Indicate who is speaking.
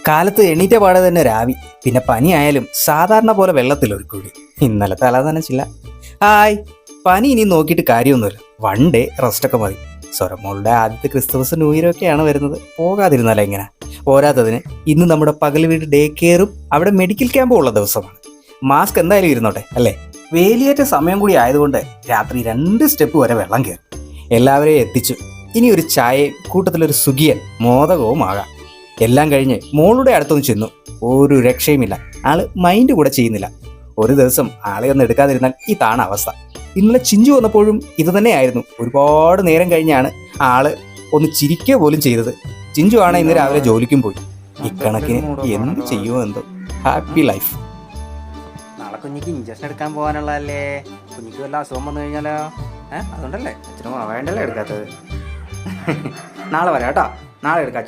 Speaker 1: കാലത്ത് എണീറ്റ പാടെ തന്നെ രാവി, പിന്നെ പനിയായാലും സാധാരണ പോലെ വെള്ളത്തിൽ ഒരു കുഴി. ഇന്നലെ തല നനച്ചില്ല. ഹായ്. പനി ഇനി നോക്കിയിട്ട് കാര്യമൊന്നുമില്ല, വൺ ഡേ റെസ്റ്റൊക്കെ മതി. സ്വരമോളുടെ ആദ്യത്തെ ക്രിസ്തുമസ് ന്യൂ ഇയർ ഒക്കെയാണ് വരുന്നത്, പോകാതിരുന്നാലോ ഇങ്ങനെ. പോരാത്തതിന് ഇന്ന് നമ്മുടെ പകൽ വീട് ഡേ കെയറും അവിടെ മെഡിക്കൽ ക്യാമ്പും ഉള്ള ദിവസമാണ്. മാസ്ക് എന്തായാലും ഇരുന്നോട്ടെ അല്ലേ. വേലിയേറ്റ സമയം കൂടി ആയതുകൊണ്ട് രാത്രി 2 സ്റ്റെപ്പ് വരെ വെള്ളം കയറും. എല്ലാവരെയും എത്തിച്ചു. ഇനി ഒരു ചായയും കൂട്ടത്തിലൊരു സുഖിയൻ മോദകവും ആകാം. എല്ലാം കഴിഞ്ഞ് മോളുടെ അടുത്തൊന്ന് ചെന്നു. ഒരു രക്ഷയുമില്ല, ആള് മൈൻഡ് കൂടെ ചെയ്യുന്നില്ല. ഒരു ദിവസം ആളെ ഒന്ന് എടുക്കാതിരുന്നാൽ ഇതാണ് അവസ്ഥ. ഇന്നലെ ചിഞ്ചു വന്നപ്പോഴും ഇത് തന്നെയായിരുന്നു. ഒരുപാട് നേരം കഴിഞ്ഞാണ് ആള് ഒന്ന് ചിരിക്കുക പോലും ചെയ്തത്. ചിഞ്ചു ആണ് ഇന്ന് രാവിലെ ജോലിക്കും പോയി. ഇക്കണക്കിന് എന്ത് ചെയ്യുമോ എന്തോ. Happy life.
Speaker 2: നാളെ കുഞ്ഞിക്ക് ഇഞ്ചക്ഷൻ എടുക്കാൻ പോകാനുള്ളതല്ലേ. കുഞ്ഞിക്ക് വല്ല അസുഖം വന്നു കഴിഞ്ഞാലോ? അതുകൊണ്ടല്ലേ
Speaker 1: അച്ഛനും വേണ്ടല്ലേ എടുക്കാത്തത്. നാളെ വരാം കേട്ടോ, നാളെ എടുക്കാം.